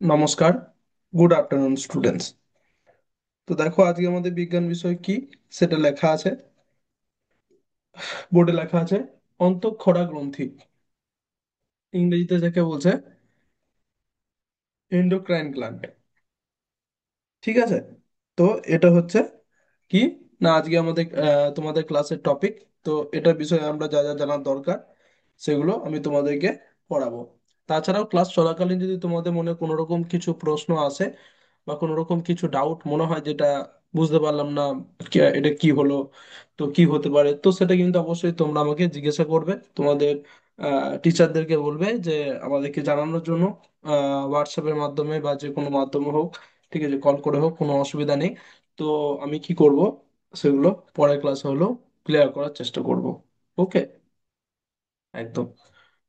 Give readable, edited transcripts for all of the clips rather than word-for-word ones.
নমস্কার। Good afternoon students. তো দেখো আজকে আমাদের বিজ্ঞান বিষয় কি সেটা লেখা আছে, বোর্ডে লেখা আছে অন্তঃক্ষরা গ্রন্থি। ইংরেজিতে যাকে বলছে এন্ডোক্রাইন গ্ল্যান্ড। ঠিক আছে। তো এটা হচ্ছে কি না, আজকে আমাদের তোমাদের ক্লাসের টপিক। তো এটার বিষয়ে আমরা যা যা জানার দরকার সেগুলো আমি তোমাদেরকে পড়াবো। তাছাড়াও ক্লাস চলাকালীন যদি তোমাদের মনে কোনো রকম কিছু প্রশ্ন আসে বা কোনো রকম কিছু ডাউট মনে হয় যেটা বুঝতে পারলাম না, এটা কি হলো, তো কি হতে পারে, তো সেটা কিন্তু অবশ্যই তোমরা আমাকে জিজ্ঞাসা করবে, তোমাদের টিচারদেরকে বলবে যে আমাদেরকে জানানোর জন্য। হোয়াটসঅ্যাপের মাধ্যমে বা যে কোনো মাধ্যমে হোক, ঠিক আছে, কল করে হোক, কোনো অসুবিধা নেই। তো আমি কি করব, সেগুলো পরের ক্লাসে হলেও ক্লিয়ার করার চেষ্টা করব। ওকে, একদম।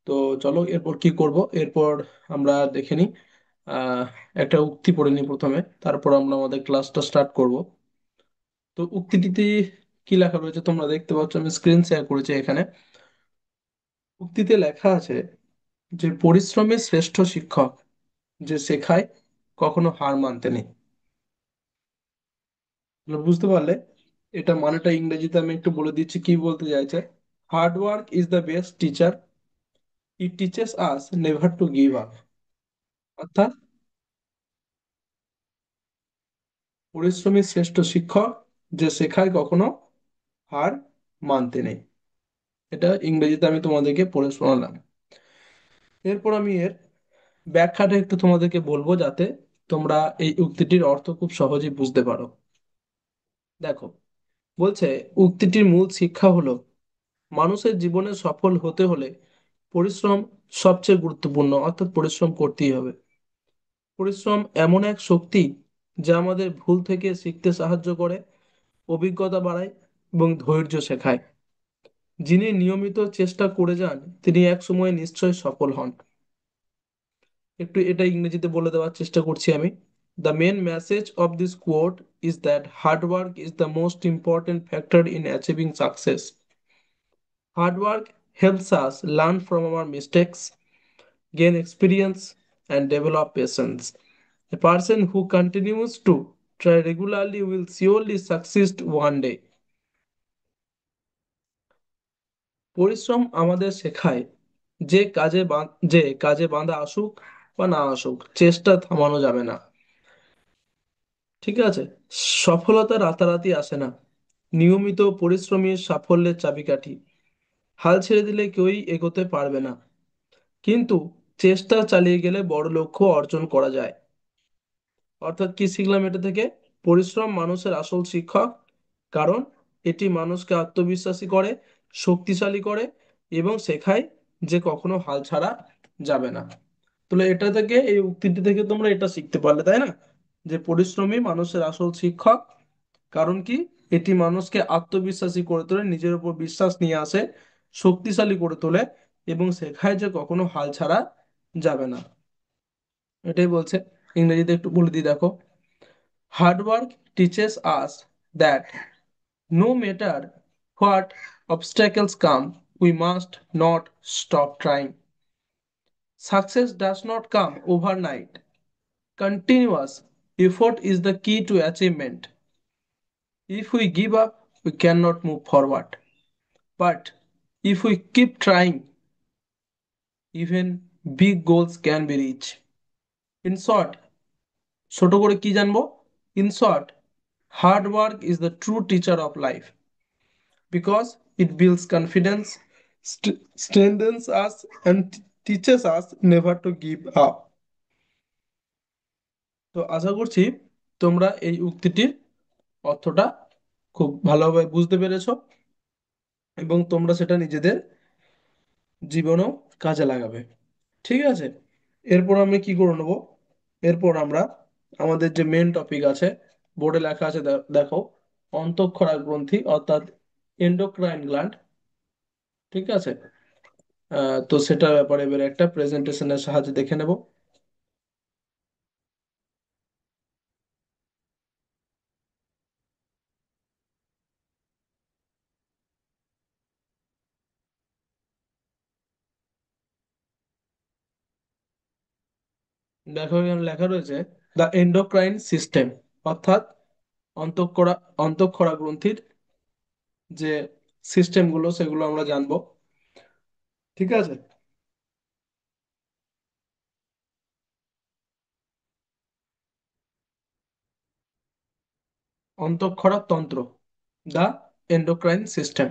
তো চলো এরপর কি করব, এরপর আমরা দেখে নিই। আহ একটা উক্তি পড়ে নিই প্রথমে, তারপর আমরা আমাদের ক্লাসটা স্টার্ট করব। তো উক্তিটিতে কি লেখা রয়েছে তোমরা দেখতে পাচ্ছ, আমি স্ক্রিন শেয়ার করেছি এখানে। উক্তিতে লেখা আছে যে পরিশ্রমের শ্রেষ্ঠ শিক্ষক যে শেখায় কখনো হার মানতে নেই। তোমরা বুঝতে পারলে? এটা মানেটা ইংরেজিতে আমি একটু বলে দিচ্ছি কি বলতে চাইছে। Hard work is the best teacher, it teaches us never to give up. অর্থাৎ পরিশ্রমী শ্রেষ্ঠ শিক্ষক যে শেখায় কখনো হার মানতে নেই। এটা ইংরেজিতে আমি তোমাদেরকে পড়ে শোনালাম। এরপর আমি এর ব্যাখ্যাটা একটু তোমাদেরকে বলবো যাতে তোমরা এই উক্তিটির অর্থ খুব সহজেই বুঝতে পারো। দেখো, বলছে উক্তিটির মূল শিক্ষা হলো মানুষের জীবনে সফল হতে হলে পরিশ্রম সবচেয়ে গুরুত্বপূর্ণ, অর্থাৎ পরিশ্রম করতেই হবে। পরিশ্রম এমন এক শক্তি যা আমাদের ভুল থেকে শিখতে সাহায্য করে, অভিজ্ঞতা বাড়ায় এবং ধৈর্য শেখায়। যিনি নিয়মিত চেষ্টা করে যান তিনি এক সময় নিশ্চয় সফল হন। একটু এটা ইংরেজিতে বলে দেওয়ার চেষ্টা করছি আমি। The main message of this quote is that hard work is the most important factor in achieving success. Hard work helps us learn from our mistakes, gain experience, and develop patience. A person who continues to try regularly will surely succeed one day. পরিশ্রম আমাদের শেখায় যে কাজে বাধা আসুক বা না আসুক, চেষ্টা থামানো যাবে না। ঠিক আছে। সফলতা রাতারাতি আসে না, নিয়মিত পরিশ্রমী সাফল্যের চাবিকাঠি। হাল ছেড়ে দিলে কেউই এগোতে পারবে না, কিন্তু চেষ্টা চালিয়ে গেলে বড় লক্ষ্য অর্জন করা যায়। অর্থাৎ কি শিখলাম এটা থেকে? পরিশ্রম মানুষের আসল শিক্ষক, কারণ এটি মানুষকে আত্মবিশ্বাসী করে, শক্তিশালী করে এবং শেখায় যে কখনো হাল ছাড়া যাবে না। তাহলে এটা থেকে, এই উক্তিটি থেকে তোমরা এটা শিখতে পারলে, তাই না, যে পরিশ্রমী মানুষের আসল শিক্ষক। কারণ কি? এটি মানুষকে আত্মবিশ্বাসী করে তোলে, নিজের উপর বিশ্বাস নিয়ে আসে, শক্তিশালী করে তোলে এবং শেখায় যে কখনো হাল ছাড়া যাবে না। এটাই বলছে। ইংরেজিতে একটু বলে দিই, দেখো। Hard work teaches us that no matter what obstacles come, we must not stop trying. Success does not come overnight. Continuous effort is the key to achievement. If we give up, we cannot move forward. But if we keep trying, even big goals can be reached. In short, ছোট করে কি জানবো? In short, hard work is the true teacher of life, because it builds confidence, strengthens us, and teaches us never to give up. তো আশা করছি তোমরা এই উক্তিটির অর্থটা খুব ভালোভাবে বুঝতে পেরেছো এবং তোমরা সেটা নিজেদের জীবনেও কাজে লাগাবে। ঠিক আছে। এরপর আমি কি করে নেবো? এরপর আমরা আমাদের যে মেন টপিক আছে, বোর্ডে লেখা আছে, দেখো, অন্তঃক্ষরা গ্রন্থি অর্থাৎ এন্ডোক্রাইন গ্ল্যান্ড। ঠিক আছে। তো সেটার ব্যাপারে এবার একটা প্রেজেন্টেশনের সাহায্যে দেখে নেব। দেখো এখানে লেখা রয়েছে দ্য এন্ডোক্রাইন সিস্টেম, অর্থাৎ অন্তঃক্ষরা অন্তঃক্ষরা গ্রন্থির যে সিস্টেমগুলো সেগুলো আমরা জানবো। ঠিক আছে। অন্তঃক্ষরা তন্ত্র, দ্য এন্ডোক্রাইন সিস্টেম।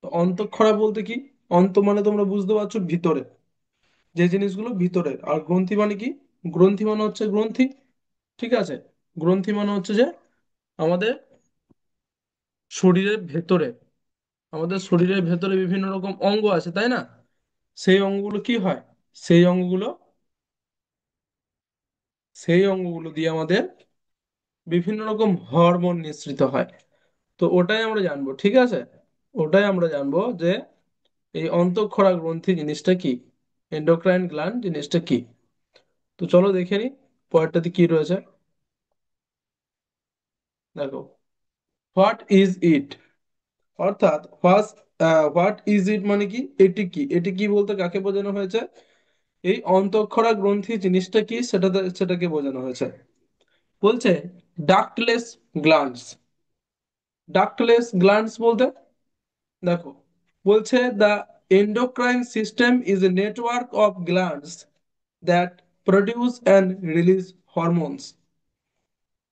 তো অন্তঃক্ষরা বলতে কি? অন্ত মানে তোমরা বুঝতে পারছো ভিতরে, যে জিনিসগুলো ভিতরের। আর গ্রন্থি মানে কি? গ্রন্থি মানে হচ্ছে গ্রন্থি। ঠিক আছে। গ্রন্থি মানে হচ্ছে যে আমাদের শরীরের ভেতরে, আমাদের শরীরের ভেতরে বিভিন্ন রকম অঙ্গ আছে, তাই না? সেই অঙ্গগুলো কি হয়? সেই অঙ্গগুলো সেই অঙ্গগুলো দিয়ে আমাদের বিভিন্ন রকম হরমোন নিঃসৃত হয়। তো ওটাই আমরা জানবো। ঠিক আছে। ওটাই আমরা জানবো যে এই অন্তঃক্ষরা গ্রন্থি জিনিসটা কি, এন্ডোক্রাইন গ্ল্যান্ড জিনিসটা কি। তো চলো দেখে নি পরেরটাতে কি রয়েছে। দেখো, হোয়াট ইজ ইট, অর্থাৎ ফার্স্ট, হোয়াট ইজ ইট মানে কি, এটি কি, এটি কি বলতে কাকে বোঝানো হয়েছে? এই অন্তঃক্ষরা গ্রন্থি জিনিসটা কি সেটাকে বোঝানো হয়েছে। বলছে ডাক্টলেস গ্ল্যান্ডস। ডাক্টলেস গ্ল্যান্ডস বলতে দেখো, বলছে the endocrine system is a network of glands that produce and release hormones.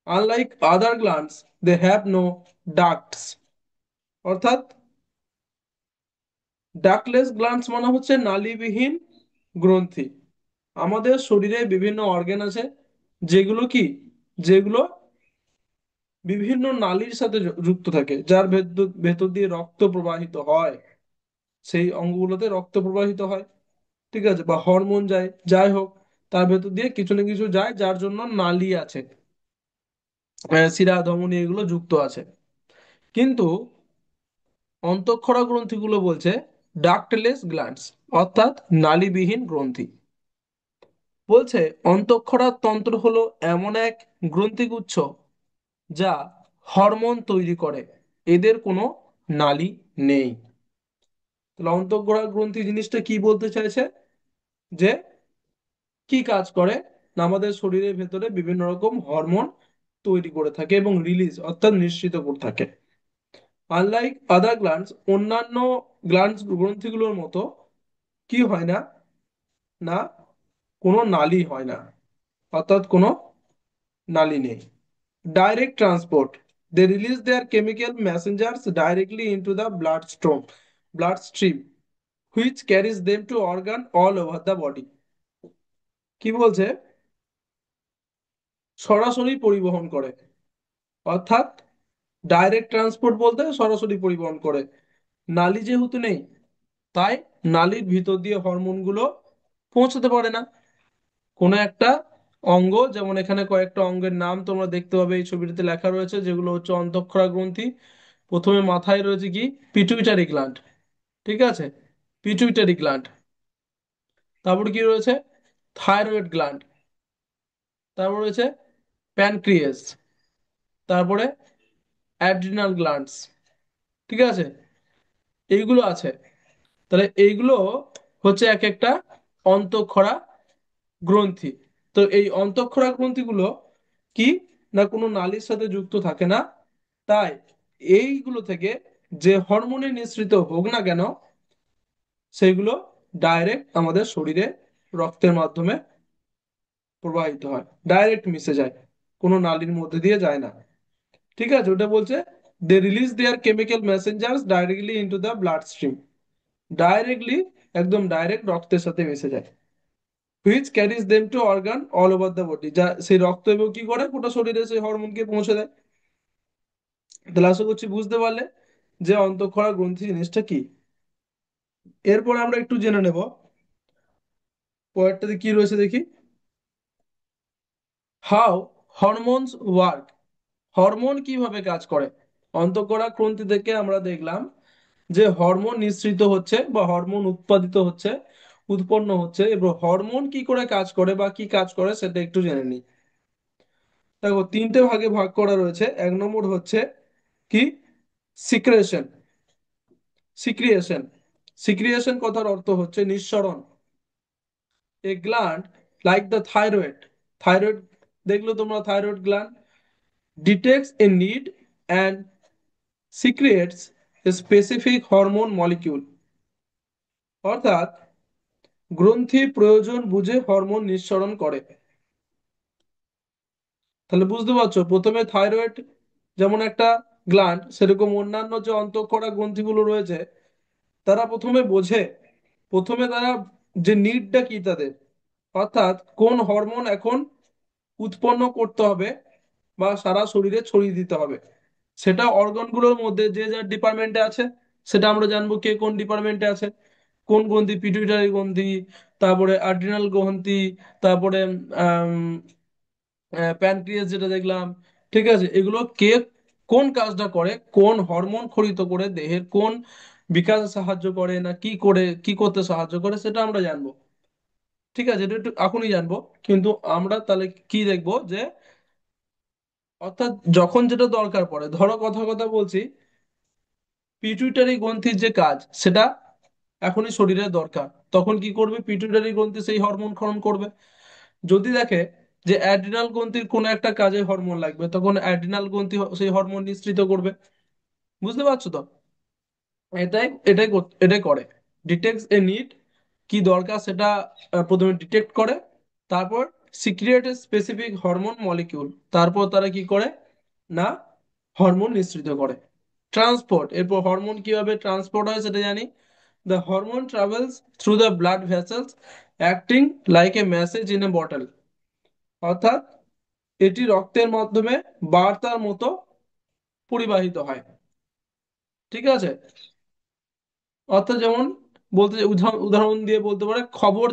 Unlike other glands they have no ducts. অর্থাৎ ডাকলেস গ্ল্যান্ডস মানে হচ্ছে নালীবিহীন গ্রন্থি। আমাদের শরীরে বিভিন্ন অর্গান আছে যেগুলো কি, যেগুলো বিভিন্ন নালীর সাথে যুক্ত থাকে, যার ভেতর ভেতর দিয়ে রক্ত প্রবাহিত হয়। সেই অঙ্গগুলোতে রক্ত প্রবাহিত হয়। ঠিক আছে, বা হরমোন যায়, যাই হোক, তার ভেতর দিয়ে কিছু না কিছু যায়, যার জন্য নালী আছে, শিরা ধমনী এগুলো যুক্ত আছে। কিন্তু অন্তঃক্ষরা গ্রন্থিগুলো বলছে ডাক্টলেস গ্ল্যান্ডস, অর্থাৎ নালীবিহীন গ্রন্থি। বলছে অন্তঃক্ষরা তন্ত্র হলো এমন এক গ্রন্থিগুচ্ছ যা হরমোন তৈরি করে, এদের কোনো নালী নেই। তাহলে অন্তঃক্ষরা গ্রন্থি জিনিসটা কি বলতে চাইছে? যে কি কাজ করে না, আমাদের শরীরের ভেতরে বিভিন্ন রকম হরমোন তৈরি করে থাকে এবং রিলিজ অর্থাৎ নিঃসৃত করে থাকে। আনলাইক আদার গ্ল্যান্ডস, অন্যান্য গ্ল্যান্ডস গ্রন্থিগুলোর মতো কি হয় না, না কোনো নালী হয় না, অর্থাৎ কোনো নালী নেই। Direct transport. They release their chemical messengers directly into the bloodstream, which carries them to organ all over the body. কি বলছে? সরাসরি পরিবহন করে, অর্থাৎ ডাইরেক্ট ট্রান্সপোর্ট বলতে সরাসরি পরিবহন করে। নালী যেহেতু নেই, তাই নালীর ভিতর দিয়ে হরমোনগুলো পৌঁছাতে পারে না। কোনো একটা অঙ্গ, যেমন এখানে কয়েকটা অঙ্গের নাম তোমরা দেখতে পাবে এই ছবিটিতে লেখা রয়েছে, যেগুলো হচ্ছে অন্তঃক্ষরা গ্রন্থি। প্রথমে মাথায় রয়েছে কি, পিটুইটারি গ্ল্যান্ড। ঠিক আছে, পিটুইটারি গ্ল্যান্ড। তারপর কি রয়েছে, থাইরয়েড গ্ল্যান্ড। তারপর রয়েছে প্যানক্রিয়াস। তারপরে অ্যাড্রিনাল গ্ল্যান্ডস। ঠিক আছে, এইগুলো আছে। তাহলে এইগুলো হচ্ছে এক একটা অন্তঃক্ষরা গ্রন্থি। তো এই অন্তঃক্ষরা গ্রন্থিগুলো কি, না কোনো নালীর সাথে যুক্ত থাকে না। তাই এইগুলো থেকে যে হরমোনে নিঃসৃত হোক না কেন, সেগুলো ডাইরেক্ট আমাদের শরীরে রক্তের মাধ্যমে প্রবাহিত হয়, ডাইরেক্ট মিশে যায়, কোনো নালীর মধ্যে দিয়ে যায় না। ঠিক আছে, ওটা বলছে they release their chemical messengers directly into the blood stream. Directly, একদম ডাইরেক্ট রক্তের সাথে মিশে যায়। Which carries them to organ all over the body, যা সেই রক্ত এবং কি করে গোটা শরীরে সেই হরমোনকে পৌঁছে দেয়। তাহলে আশা করছি বুঝতে পারলে যে অন্তঃক্ষরা গ্রন্থি জিনিসটা কি। এরপর আমরা একটু জেনে নেব পরেরটাতে কি রয়েছে দেখি। হাউ হরমোনস ওয়ার্ক, হরমোন কিভাবে কাজ করে। অন্তঃক্ষরা গ্রন্থি থেকে আমরা দেখলাম যে হরমোন নিঃসৃত হচ্ছে বা হরমোন উৎপাদিত হচ্ছে, উৎপন্ন হচ্ছে, এবং হরমোন কি করে কাজ করে বা কি কাজ করে সেটা একটু জেনে নিই। দেখো, তিনটে ভাগে ভাগ করা রয়েছে। এক নম্বর হচ্ছে কি, সিক্রেশন। সিক্রিয়েশন, সিক্রিয়েশন কথার অর্থ হচ্ছে নিঃসরণ। A gland like the thyroid. Thyroid দেখলো তোমরা, thyroid gland detects a need and secretes a specific hormone molecule. অর্থাৎ গ্রন্থি প্রয়োজন বুঝে হরমোন নিঃসরণ করে। তাহলে বুঝতে পারছো, প্রথমে থাইরয়েড যেমন একটা গ্ল্যান্ড, সেরকম অন্যান্য যে অন্তঃক্ষরা গ্রন্থিগুলো রয়েছে, তারা প্রথমে বোঝে, প্রথমে তারা যে নিডটা কি তাদের, অর্থাৎ কোন হরমোন এখন উৎপন্ন করতে হবে বা সারা শরীরে ছড়িয়ে দিতে হবে, সেটা অর্গানগুলোর মধ্যে যে যার ডিপার্টমেন্টে আছে। সেটা আমরা জানবো কে কোন ডিপার্টমেন্টে আছে, কোন গ্রন্থি, পিটুইটারি গ্রন্থি, তারপরে অ্যাড্রিনাল গ্রন্থি, তারপরে প্যানক্রিয়াস যেটা দেখলাম। ঠিক আছে, এগুলো কে কোন কাজটা করে, কোন হরমোন খরিত করে দেহের কোন বিকাশে সাহায্য করে, না কি করে কি করতে সাহায্য করে, সেটা আমরা জানবো। ঠিক আছে, এটা একটু এখনই জানবো। কিন্তু আমরা তাহলে কি দেখবো যে, অর্থাৎ যখন যেটা দরকার পড়ে, ধরো কথা কথা বলছি, পিটুইটারি গ্রন্থির যে কাজ সেটা এখনই শরীরে দরকার, তখন কি করবে, পিটুইটারি গ্রন্থি সেই হরমোন ক্ষরণ করবে। যদি দেখে যে অ্যাড্রিনাল গ্রন্থির কোনো একটা কাজে হরমোন লাগবে, তখন অ্যাড্রিনাল গ্রন্থি সেই হরমোন নিঃসৃত করবে। বুঝতে পারছো তো? এটাই করে, ডিটেক্টস এ নিড, কি দরকার সেটা প্রথমে ডিটেক্ট করে, তারপর সিক্রিয়েট এ স্পেসিফিক হরমোন মলিকিউল, তারপর তারা কি করে না হরমোন নিঃসৃত করে। ট্রান্সপোর্ট, এরপর হরমোন কিভাবে ট্রান্সপোর্ট হয় সেটা জানি। The hormone travels through the blood vessels acting like a message in a bottle. অর্থাৎ এটি রক্তের মাধ্যমে বার্তার মতো পরিবাহিত হয়। ঠিক আছে, অর্থাৎ যেমন বলতে, উদাহরণ দিয়ে বলতে পারে, খবর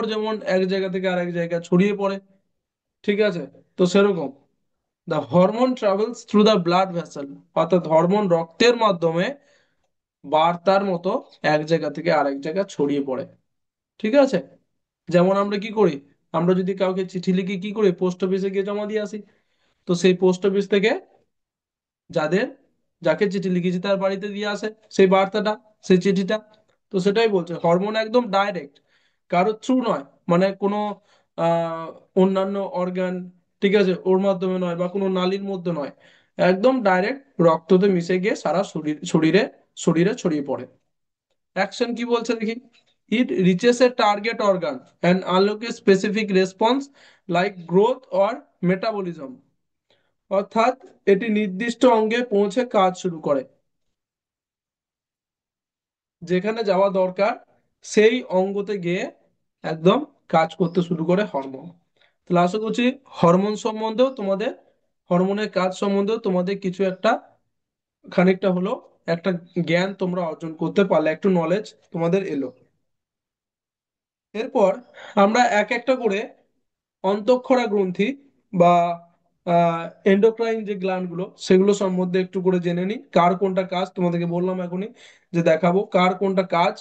যেমন এক জায়গা থেকে আরেক জায়গায় ছড়িয়ে পড়ে। ঠিক আছে, তো সেরকম the hormone travels through the blood vessel, অর্থাৎ হরমোন রক্তের মাধ্যমে বার্তার মতো এক জায়গা থেকে আরেক জায়গায় ছড়িয়ে পড়ে। ঠিক আছে, যেমন আমরা কি করি, আমরা যদি কাউকে চিঠি লিখি কি করি, পোস্ট অফিসে গিয়ে জমা দিয়ে আসি। তো সেই পোস্ট অফিস থেকে যাদের যাকে চিঠি লিখেছি তার বাড়িতে দিয়ে আসে সেই বার্তাটা, সেই চিঠিটা। তো সেটাই বলছে, হরমোন একদম ডাইরেক্ট, কারো থ্রু নয়, মানে কোনো আহ অন্যান্য অর্গান, ঠিক আছে, ওর মাধ্যমে নয় বা কোনো নালীর মধ্যে নয়, একদম ডাইরেক্ট রক্ততে মিশে গিয়ে সারা শরীরে শরীরে ছড়িয়ে পড়ে। অ্যাকশন কি বলছে দেখি, it reaches a target organ and unlock a specific response like growth or metabolism. অর্থাৎ এটি নির্দিষ্ট অঙ্গে পৌঁছে কাজ শুরু করে, যেখানে যাওয়া দরকার সেই অঙ্গতে গিয়ে একদম কাজ করতে শুরু করে হরমোন। তাহলে আশা করছি হরমোন সম্বন্ধেও তোমাদের, হরমোনের কাজ সম্বন্ধেও তোমাদের কিছু একটা, খানিকটা হলো একটা জ্ঞান তোমরা অর্জন করতে পারলে, একটু নলেজ তোমাদের এলো। এরপর আমরা এক একটা করে অন্তঃক্ষরা গ্রন্থি বা এন্ডোক্রাইন যে গ্ল্যান্ড গুলো, সেগুলো সম্বন্ধে একটু করে জেনে নিই, কার কোনটা কাজ তোমাদেরকে বললাম এখনই, যে দেখাবো কার কোনটা কাজ,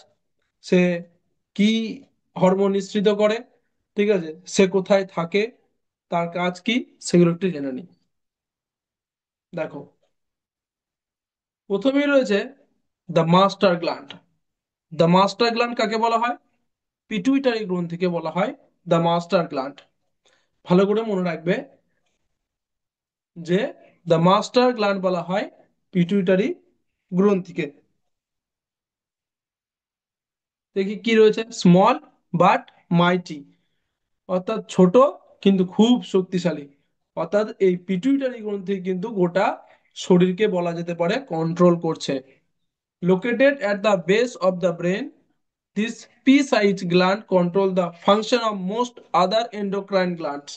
সে কি হরমোন নিঃসৃত করে। ঠিক আছে, সে কোথায় থাকে, তার কাজ কি, সেগুলো একটু জেনে নিই। দেখো, প্রথমেই রয়েছে the master gland. The master gland কাকে বলা হয়, পিটুইটারি গ্রন্থিকে বলা হয় দ্য মাস্টার গ্ল্যান্ড। ভালো করে মনে রাখবে যে দ্য মাস্টার গ্ল্যান্ড বলা হয় পিটুইটারি গ্রন্থিকে। দেখি কি রয়েছে, স্মল বাট মাইটি, অর্থাৎ ছোট কিন্তু খুব শক্তিশালী। অর্থাৎ এই পিটুইটারি গ্রন্থি কিন্তু গোটা শরীরকে বলা যেতে পারে কন্ট্রোল করছে। Located at the base of the brain, this P-size gland control the function of most other endocrine glands.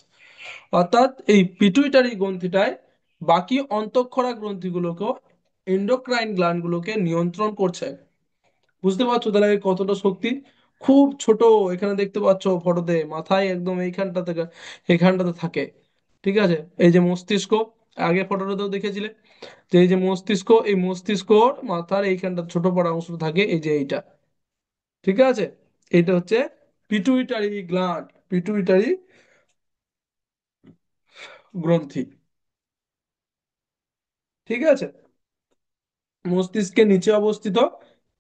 অর্থাৎ এই পিটুইটারি গ্রন্থিটায় বাকি অন্তঃক্ষরা গ্রন্থিগুলোকেও, এন্ডোক্রাইন গ্ল্যান্ডগুলোকে নিয়ন্ত্রণ করছে। বুঝতে পারছো তাহলে এর কতটা শক্তি। খুব ছোট, এখানে দেখতে পাচ্ছ ফটোতে, মাথায় একদম এইখানটা থেকে এইখানটাতে থাকে। ঠিক আছে, এই যে মস্তিষ্ক, আগে ফটোটাতেও দেখেছিলে, যে এই যে মস্তিষ্ক, এই মস্তিষ্কর মাথার এইখানটা ছোট বড় অংশ থাকে, এই যে এইটা। ঠিক আছে, এটা হচ্ছে পিটুইটারি গ্ল্যান্ড, পিটুইটারি গ্রন্থি। ঠিক আছে, মস্তিষ্কের নিচে অবস্থিত,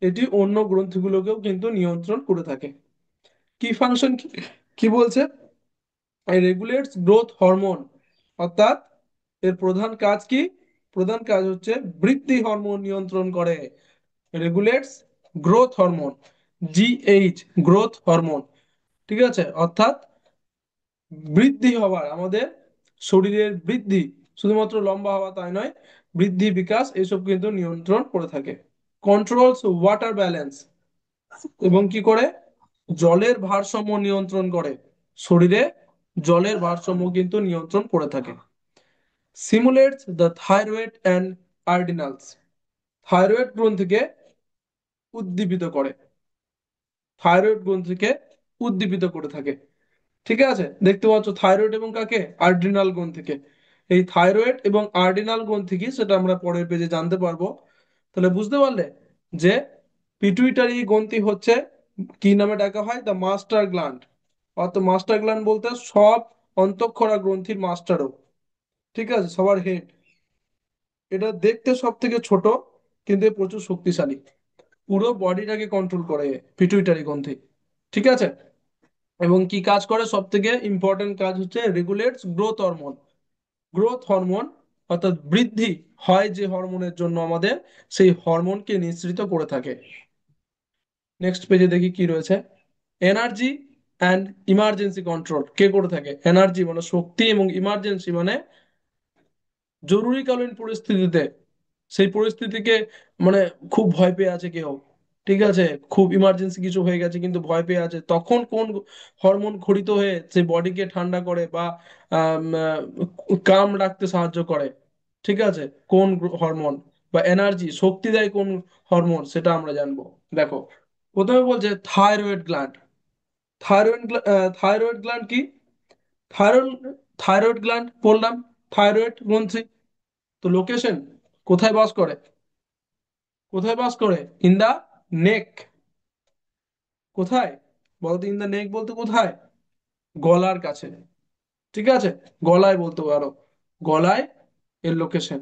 এটি অন্য গ্রন্থিগুলোকেও কিন্তু নিয়ন্ত্রণ করে থাকে। কি ফাংশন কি, কি বলছে, রেগুলেটস গ্রোথ হরমোন, অর্থাৎ এর প্রধান কাজ কি, প্রধান কাজ হচ্ছে বৃদ্ধি হরমোন নিয়ন্ত্রণ করে। Regulates growth hormone, GH, growth hormone. ঠিক আছে, অর্থাৎ বৃদ্ধি হওয়ার, আমাদের শরীরের বৃদ্ধি, শুধুমাত্র লম্বা হওয়া তাই নয়, বৃদ্ধি বিকাশ এসব কিন্তু নিয়ন্ত্রণ করে থাকে। কন্ট্রোলস ওয়াটার ব্যালেন্স, এবং কি করে, জলের ভারসাম্য নিয়ন্ত্রণ করে, শরীরে জলের ভারসাম্য কিন্তু নিয়ন্ত্রণ করে থাকে। Stimulates the thyroid and adrenals, thyroid গ্রন্থিকে উদ্দীপিত করে, থাইরয়েড গ্রন্থিকে উদ্দীপিত করে থাকে। ঠিক আছে, দেখতে পাচ্ছ থাইরয়েড এবং কাকে, আর্ডিনাল গ্রন্থিকে। এই থাইরয়েড এবং আর্ডিনাল গ্রন্থি কি সেটা আমরা পরের পেজে জানতে পারবো। তাহলে বুঝতে পারলে যে পিটুইটারি গ্রন্থি হচ্ছে কি নামে ডাকা হয়, দ্য মাস্টার গ্ল্যান্ড। অর্থাৎ মাস্টার গ্ল্যান্ড বলতে সব অন্তঃক্ষরা গ্রন্থির মাস্টারও, ঠিক আছে, সবার হেড। এটা দেখতে সব থেকে ছোট, কিন্তু এ প্রচুর শক্তিশালী, পুরো বডিটাকে কন্ট্রোল করে পিটুইটারি গ্রন্থি। ঠিক আছে, এবং কি কাজ করে, সব থেকে ইম্পর্টেন্ট কাজ হচ্ছে regulates growth hormone, growth hormone, অর্থাৎ বৃদ্ধি হয় যে হরমোনের জন্য আমাদের, সেই হরমোনকে নিঃসৃত করে থাকে। নেক্সট পেজে দেখি কি রয়েছে, energy and emergency control K করে থাকে। এনার্জি মানে শক্তি, এবং ইমার্জেন্সি মানে জরুরিকালীন পরিস্থিতিতে, সেই পরিস্থিতিকে, মানে খুব ভয় পেয়ে আছে কেউ, ঠিক আছে, খুব ইমার্জেন্সি কিছু হয়ে গেছে কিন্তু ভয় পেয়ে আছে, তখন কোন হরমোন খরিত হয়ে সেই বডিকে ঠান্ডা করে বা কাম রাখতে সাহায্য করে। ঠিক আছে, কোন হরমোন, বা এনার্জি শক্তি দেয় কোন হরমোন, সেটা আমরা জানবো। দেখো, প্রথমে বলছে thyroid gland. Thyroid, thyroid gland কি, থাইরয়েড, থাইরয়েড গ্ল্যান্ড বললাম, থাইরয়েড গ্রন্থি। তো লোকেশন, কোথায় বাস করে, কোথায় বাস করে, ইন দা নেক। কোথায় বলতো, ইন দা নেক বলতে কোথায়, গলার কাছে। ঠিক আছে, গলায় বলতে পারো, গলায় এর লোকেশন।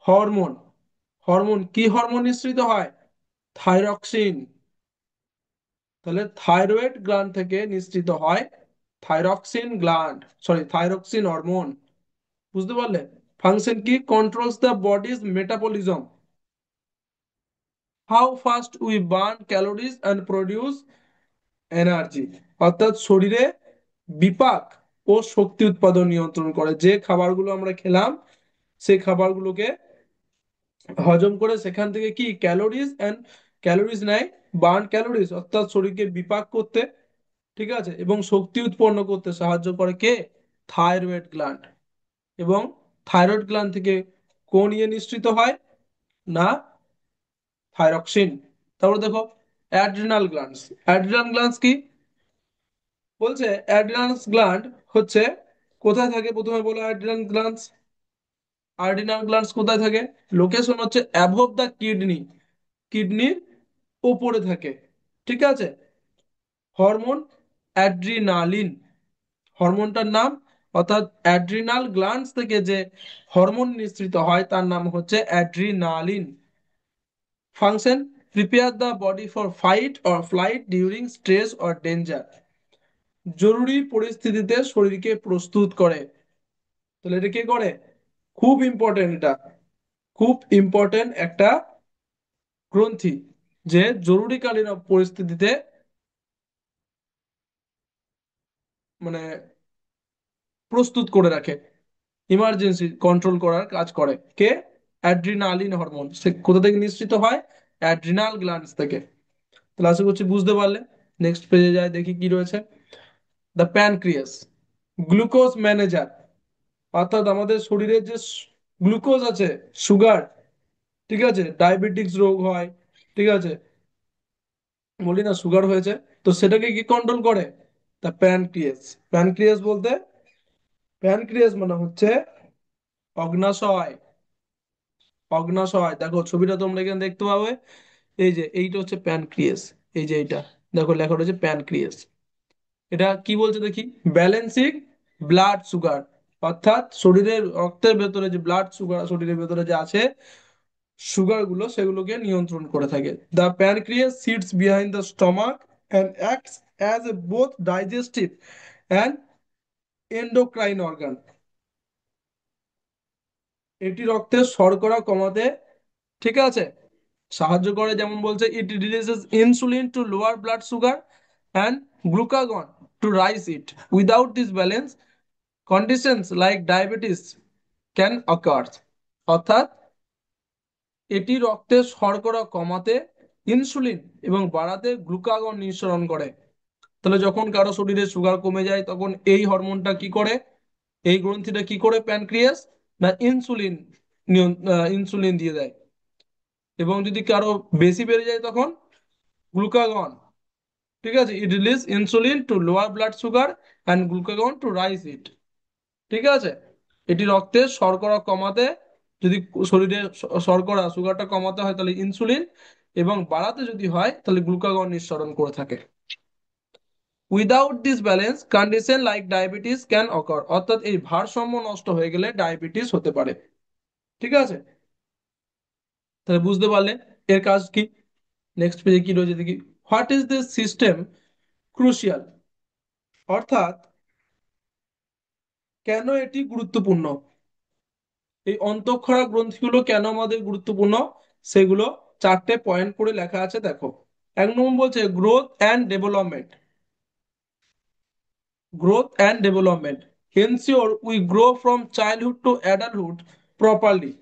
হরমোন, হরমোন কি হরমোন নিঃসৃত হয়, থাইরক্সিন। তাহলে থাইরয়েড গ্ল্যান্ড থেকে নিঃসৃত হয় thyroxine gland, sorry thyroxine hormone. বুঝতে পারলে, ফাংশন কি, controls the bodies metabolism, how fast we burn calories and produce energy. অর্থাৎ শরীরে বিপাক ও শক্তি উৎপাদন নিয়ন্ত্রণ করে, যে খাবারগুলো আমরা খেলাম সেই খাবারগুলোকে হজম করে সেখান থেকে কি ক্যালোরিজ অ্যান্ড ক্যালোরিজ নেয়, বার্ন ক্যালোরিজ, অর্থাৎ শরীরকে বিপাক করতে, ঠিক আছে, এবং শক্তি উৎপন্ন করতে সাহায্য করে কে, থাইরয়েড গ্ল্যান্ড। এবং থাইরয়েড গ্ল্যান্ড থেকে কোন ইয়ে নিঃসৃত হয় না, থাইরক্সিন। তারপর দেখো অ্যাড্রিনাল গ্ল্যান্ডস, অ্যাড্রিনাল গ্ল্যান্ডস কি বলছে, অ্যাড্রিনাল গ্ল্যান্ড হচ্ছে কোথায় থাকে, প্রথমে বলো অ্যাড্রিনাল গ্ল্যান্ডস, অ্যাড্রিনাল গ্ল্যান্ডস কোথায় থাকে, লোকেশন হচ্ছে অ্যাভব দ্য কিডনি, কিডনির উপরে থাকে। ঠিক আছে, হরমোন অ্যাড্রিনালিন, হরমোনটার নাম, অর্থাৎ অ্যাড্রিনাল গ্ল্যান্ডস থেকে যে হরমোন নিঃসৃত হয় তার নাম হচ্ছে adrenaline. Function, prepare the body for fight or flight during stress or danger, জরুরি পরিস্থিতিতে শরীরকে প্রস্তুত করে। তাহলে এটা কে করে, খুব ইম্পর্টেন্ট, এটা খুব ইম্পর্টেন্ট একটা গ্রন্থি, যে জরুরিকালীন পরিস্থিতিতে, মানে প্রস্তুত করে রাখে, ইমার্জেন্সি কন্ট্রোল করার কাজ করে কে, অ্যাড্রিনালিন হরমোন। সে কোথা থেকে নিঃসৃত হয়, অ্যাড্রিনাল গ্ল্যান্ডস থেকে। তাহলে আশা করছি বুঝতে পারলে। নেক্সট পেজে যায় দেখি কি রয়েছে, দ্য প্যানক্রিয়াস, গ্লুকোজ ম্যানেজার, অর্থাৎ আমাদের শরীরে যে গ্লুকোজ আছে, সুগার, ঠিক আছে, ডায়াবেটিক্স রোগ হয়, ঠিক আছে, বলি না সুগার হয়েছে, তো সেটাকে কি কন্ট্রোল করে, তা প্যানক্রিয়াস। প্যানক্রিয়াস বলতে, প্যানক্রিয়াস মানে হচ্ছে অগ্নাশয়, অগ্নাশয়। দেখো ছবিটা তোমরা এখানে দেখতে পাবে, এই যে এইটা হচ্ছে প্যানক্রিয়াস, এই যে এইটা, দেখো লেখা রয়েছে প্যানক্রিয়াস। এটা কি বলছে দেখি, ব্যালেন্সিং ব্লাড সুগার, অর্থাৎ শরীরের রক্তের ভেতরে যে ব্লাড সুগার, শরীরের ভেতরে যে আছে সুগার গুলো, সেগুলোকে নিয়ন্ত্রণ করে থাকে। The pancreas sits behind the stomach and acts as a both digestive and endocrine organ. এটি রক্তের শর্করা কমাতে, ঠিক আছে, সাহায্য করে। যেমন বলছে it releases insulin to lower blood sugar and glucagon to raise it. Without this balance conditions like diabetes can occur. অর্থাৎ এটি রক্তের শর্করা কমাতে, ইনসুলিন এবং বাড়াতে গ্লুকাগন নিঃসরণ করে। তাহলে যখন কারো শরীরে সুগার কমে যায় তখন এই হরমোনটা কি করে, এই গ্রন্থিটা কি করে প্যানক্রিয়াস, না ইনসুলিন, ইনসুলিন দিয়ে দেয়। এবং যদি কারো বেশি বেড়ে যায় তখন গ্লুকাগন, ঠিক আছে, it release insulin to lower blood sugar and glucagon to raise it. ঠিক আছে, এটি রক্তের শর্করা কমাতে, যদি শরীরে শর্করা সুগারটা কমাতে হয় তাহলে ইনসুলিন, এবং বাড়াতে যদি হয় তাহলে গ্লুকাগন নিঃসরণ করে থাকে। Without this balance condition like diabetes can occur. অর্থাৎ এই ভারসাম্য নষ্ট হয়ে গেলে ডায়াবেটিস হতে পারে। ঠিক আছে, তাহলে বুঝতে পারলে এর কাজ কি। নেক্সট পেজে কি রয়েছে দেখি। What is this system crucial. অর্থাৎ কেন এটি গুরুত্বপূর্ণ, এই অন্তঃক্ষরা গ্রন্থিগুলো কেন আমাদের গুরুত্বপূর্ণ, সেগুলো চারটে পয়েন্ট করে লেখা আছে দেখো। এক নম্বর বলছে growth and development. Growth and development ensure we grow from childhood to adulthood properly.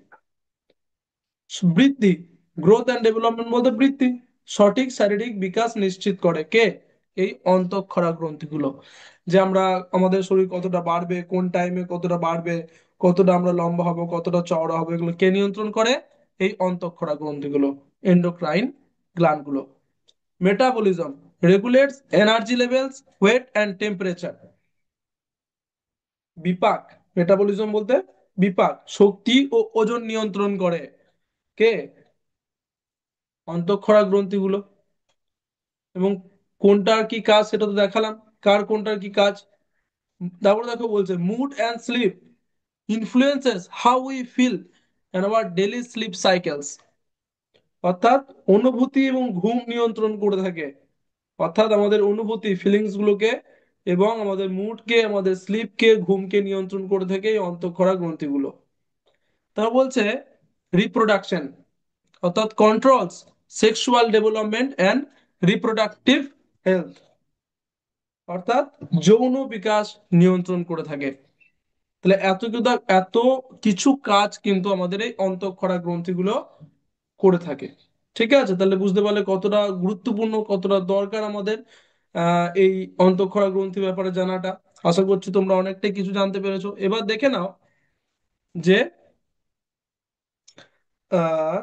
বৃদ্ধি, গ্রোথ অ্যান্ড ডেভেলপমেন্ট বলতে বৃদ্ধি, সঠিক শারীরিক বিকাশ নিশ্চিত করে কে, এই অন্তঃক্ষরা গ্রন্থিগুলো। যে আমরা আমাদের শরীর কতটা বাড়বে, কোন টাইমে কতটা বাড়বে, কতটা আমরা লম্বা হব, কতটা চওড়া হবে, এগুলো কে নিয়ন্ত্রণ করে, এই অন্তঃক্ষরা গ্রন্থিগুলো, এন্ডোক্রাইন গ্ল্যান্ডগুলো। Metabolism regulates energy levels, weight and temperature. বিপাক, মেটাবলিজম বলতে বিপাক, শক্তি ও ওজন নিয়ন্ত্রণ করে কে, অন্তঃক্ষরা গ্রন্থিগুলো। এবং কোনটার কি কাজ সেটা তো দেখালাম, কার কোনটার কি কাজ। তারপরে দেখো বলছে mood and sleep influences how we feel and our daily sleep cycles. অর্থাৎ অনুভূতি এবং ঘুম নিয়ন্ত্রণ করে থাকে। অর্থাৎ আমাদের অনুভূতি ফিলিংস গুলোকে এবং আমাদের মুডকে, আমাদের স্লিপকে, ঘুমকে নিয়ন্ত্রণ করে থাকে এই অন্তঃক্ষরা গ্রন্থিগুলো। তারপর বলছে রিপ্রোডাকশন, অর্থাৎ controls sexual development and reproductive health. অর্থাৎ যৌন বিকাশ নিয়ন্ত্রণ করে থাকে। তাহলে এত কিছু কাজ কিন্তু আমাদের এই অন্তঃক্ষরা গ্রন্থিগুলো করে থাকে। ঠিক আছে, তাহলে বুঝতে পারলে কতটা গুরুত্বপূর্ণ, কতটা দরকার আমাদের এই অন্তঃক্ষরা গ্রন্থি ব্যাপারে জানাটা। আশা করছি তোমরা অনেকটাই কিছু জানতে পেরেছো। এবার দেখে নাও যে আহ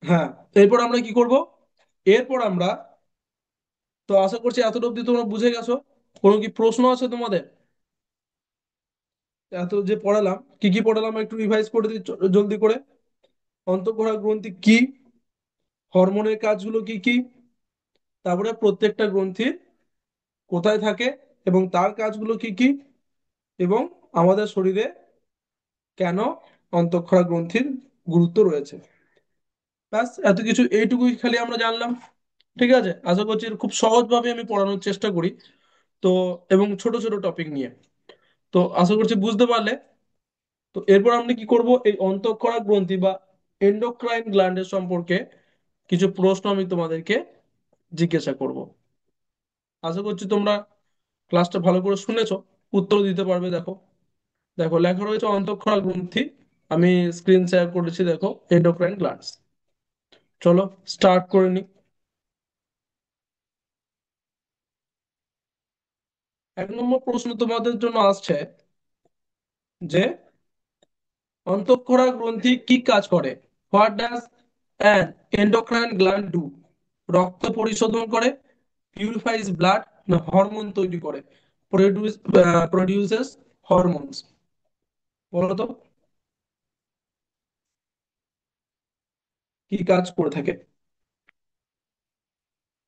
হ্যাঁ, এরপর আমরা কি করব, এরপর আমরা, তো আশা করছি এতটা অব্দি তোমরা বুঝে গেছো। কোনো কি প্রশ্ন আছে তোমাদের? এত যে পড়ালাম, কি কি পড়ালাম একটু রিভাইজ করে দিই জলদি করে। অন্তঃক্ষরা গ্রন্থি কি, হরমোনের কাজগুলো কি কি, তারপরে প্রত্যেকটা গ্রন্থির কোথায় থাকে এবং তার কাজগুলো কি কি, এবং আমাদের শরীরে কেন অন্তঃক্ষরা গ্রন্থির গুরুত্ব রয়েছে। ব্যাস এত কিছু, এইটুকুই খালি আমরা জানলাম। ঠিক আছে, আশা করছি খুব সহজভাবে আমি পড়ানোর চেষ্টা করি। তো এবং ছোট ছোট টপিক নিয়ে, তো আশা করছি বুঝতে পারলে। তো এরপর আমরা কি করব, এই অন্তঃক্ষরা গ্রন্থি বা এন্ডোক্রাইন গ্ল্যান্ডের সম্পর্কে কিছু প্রশ্ন আমি তোমাদেরকে জিজ্ঞাসা করব। আশা করছি তোমরা ক্লাসটা ভালো করে শুনেছো, উত্তর দিতে পারবে। দেখো, দেখো লেখা রয়েছে অন্তঃক্ষরা গ্রন্থি, আমি স্ক্রিন শেয়ার করেছি, দেখো এন্ডোক্রাইন গ্ল্যান্ডস। চলো স্টার্ট করে নি। এক নম্বর প্রশ্ন তোমাদের জন্য আসছে যে অন্তঃক্ষরা গ্রন্থি কি কাজ করে। What does an endocrine gland do. রক্ত পরিশোধন করে, পিউরিফাইজ ব্লাড, না হরমোন তৈরি করে, প্রডিউসেস হরমোনস। বলো তো কি কাজ করে থাকে,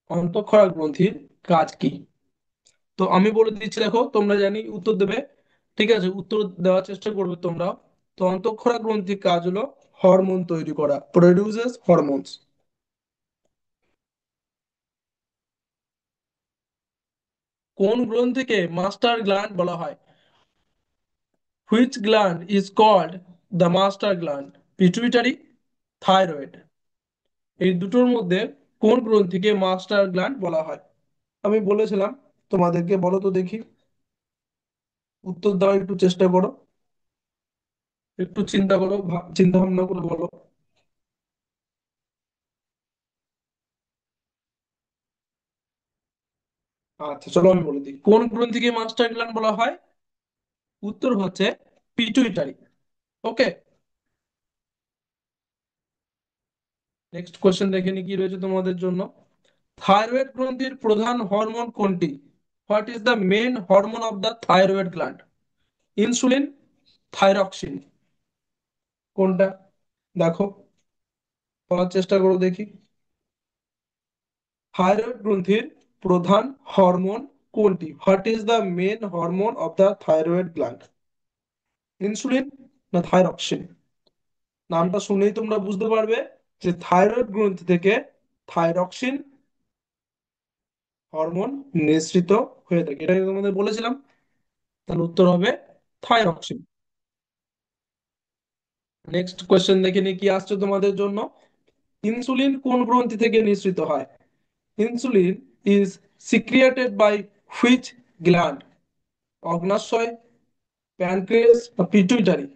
অন্তঃক্ষরা গ্রন্থির কাজ কি। তো আমি বলে দিচ্ছি, দেখো তোমরা জানি উত্তর দেবে। ঠিক আছে, উত্তর দেওয়ার চেষ্টা করবে তোমরা। তো অন্তঃক্ষরা গ্রন্থির কাজ হলো হরমোন তৈরি করা, প্রডিউসেস হরমোনস। কোন গ্রন্থিকে মাস্টার গ্ল্যান্ড বলা হয়? Which gland is called the master gland? Pituitary, thyroid? এই দুটোর মধ্যে কোন গ্রন্থিকে মাস্টার গ্ল্যান্ড বলা হয়? আমি বলেছিলাম তোমাদেরকে, বলো তো দেখি। উত্তর দেওয়ার একটু চেষ্টা করো, একটু চিন্তা করো, চিন্তা ভাবনা করে বলো। আচ্ছা চলো আমি বলে দিই, কোন গ্রন্থিকে মাস্টার গ্ল্যান্ড বলা হয়। উত্তর হচ্ছে পিটুইটারি। ওকে, নেক্সট কোশ্চেন দেখে নি কি রয়েছে তোমাদের জন্য। থাইরয়েড গ্রন্থির প্রধান হরমোন কোনটি? What is the main hormone of the thyroid gland? Insulin, thyroxine? কোনটা? দেখো, বলার চেষ্টা করো দেখি। থাইরয়েড গ্রন্থির প্রধান হরমোন কোনটি? What is the main hormone of the thyroid gland? Insulin না থাইরক্সিন? নামটা শুনেই তোমরা বুঝতে পারবে যে থাইরয়েড গ্রন্থি থেকে থাইরক্সিন হরমোন নিঃসৃত হয়ে থাকে, এটা তোমাদের বলেছিলাম। তাহলে উত্তর হবে থাইরক্সিন। নেক্সট কোয়েশ্চেন দেখে নি কি আসছে তোমাদের জন্য। ইনসুলিন কোন গ্রন্থি থেকে নিঃসৃত হয়? Insulin is secreted by which gland? অগ্নাশয়, প্যানক্রিয়াস বা পিটুইটারি?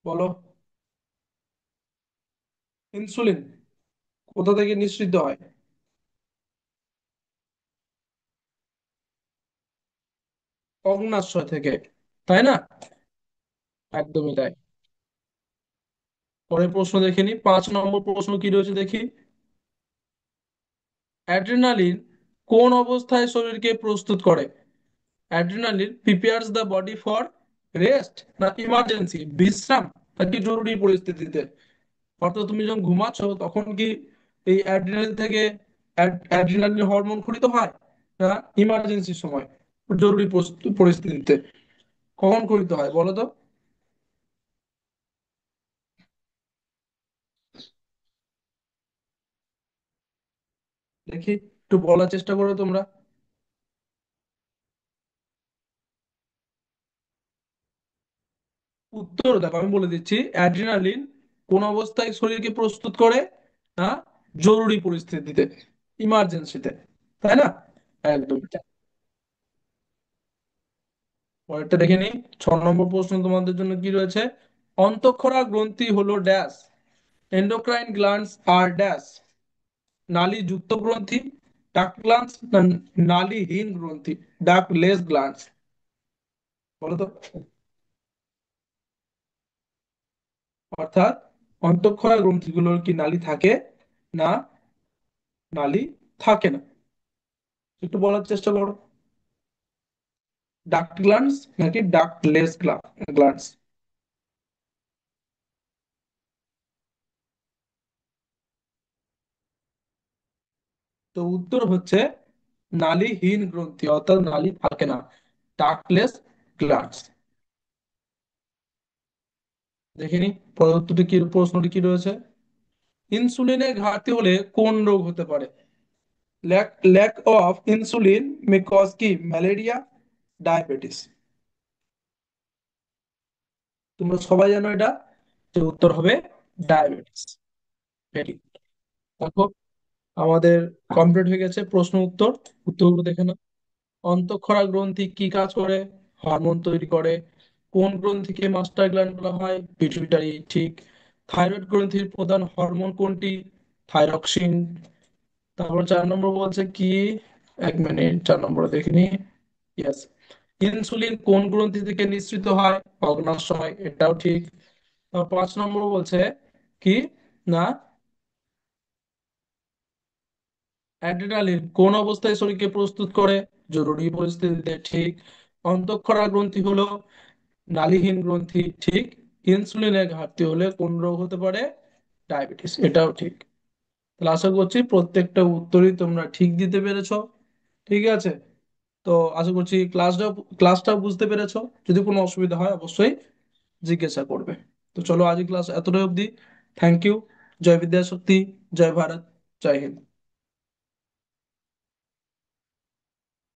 বলো। ইনসুলিন কোথা থেকে নিঃসৃত হয়? অগ্নাশয় থেকে, তাই না? একদমই তাই। পরের প্রশ্ন দেখে নি, 5 নম্বর প্রশ্ন কি রয়েছে দেখি। অ্যাড্রিনালিন কোন অবস্থায় শরীরকে প্রস্তুত করে? Adrenaline prepares the body for rest না ইমার্জেন্সি, বিশ্রাম নাকি জরুরি পরিস্থিতিতে? অর্থাৎ তুমি যখন ঘুমাচ্ছ তখন কি এই অ্যাড্রিনালিন থেকে অ্যাড্রিনালিন হরমোন ক্ষরিত হয়, না ইমার্জেন্সির সময়, জরুরি পরিস্থিতিতে? কখন ক্ষরিত হয় বলো তো? দেখি, একটু বলার চেষ্টা করো তোমরা। উত্তর দেখো, আমি বলে দিচ্ছি, অ্যাড্রিনালিন কোন অবস্থায় শরীরকে প্রস্তুত করে? না জরুরি পরিস্থিতিতে, ইমার্জেন্সিতে, তাই না? একদম। পরেরটা দেখে নিই, 6 নম্বর প্রশ্ন তোমাদের জন্য কি রয়েছে। অন্তঃক্ষরা গ্রন্থি হলো ড্যাশ, এন্ডোক্রাইন গ্ল্যান্ডস আর ড্যাশ, নালী যুক্ত গ্রন্থি, ডাক্ট গ্ল্যান্ডস না নালীহীন গ্রন্থি, ডাক্টলেস গ্ল্যান্ডস? বলো তো। অর্থাৎ অন্তঃক্ষরা গ্রন্থিগুলোর কি নালী থাকে, না নালী থাকে না? একটু বলার চেষ্টা করো। ডাক্ট গ্ল্যান্ডস নাকি ডাক্টলেস গ্ল্যান্ডস? তো উত্তর হচ্ছে নালীহীন গ্রন্থি, অর্থাৎ নালী থাকে না, ডাক্টলেস গ্ল্যান্ডস। দেখিনি পরবর্তীটি কি, প্রশ্নটি কি রয়েছে। ইনসুলিনের ঘাটতি হলে কোন রোগ হতে পারে? Lack lack of insulin may cause কি ম্যালেরিয়া, ডায়াবেটিস? তোমরা সবাই জানো এটা, যে উত্তর হবে ডায়াবেটিস। Very good. দেখো, আমাদের কমপ্লিট হয়ে গেছে প্রশ্ন উত্তর। উত্তরগুলো দেখে নাও। অন্তঃক্ষরা গ্রন্থি কি কাজ করে? হরমোন তৈরি করে। কোন গ্রন্থিকে মাস্টার গ্ল্যান্ড বলা হয়? পিটুইটারি, ঠিক। থাইরয়েড গ্রন্থির প্রধান হরমোন কোনটি? থাইরক্সিন। তারপর 4 নম্বর বলছে কি, 1 মিনিট, 4 নম্বরে দেখিনি। ইয়েস, ইনসুলিন কোন গ্রন্থি থেকে নিঃসৃত হয়? অগ্নাশয়, এটাও ঠিক। তারপর 5 নম্বর বলছে কি, না অ্যাড্রিনালিন কোন অবস্থায় শরীরকে প্রস্তুত করে? জরুরি পরিস্থিতিতে, ঠিক। অন্তঃক্ষরা গ্রন্থি হলো নালীহীন গ্রন্থি, ঠিক। ইনসুলিনের ঘাটতি হলে কোন রোগ হতে পারে? ডায়াবেটিস, এটাও ঠিক। তাহলে আশা করছি প্রত্যেকটা উত্তরই তোমরা ঠিক দিতে পেরেছো। ঠিক আছে, তো আশা করছি ক্লাসটাও বুঝতে পেরেছো। যদি কোনো অসুবিধা হয় অবশ্যই জিজ্ঞাসা করবে। তো চলো, আজ ক্লাস এতটাই অবধি। Thank you. জয় বিদ্যাশক্তি, জয় ভারত, জয় হিন্দ।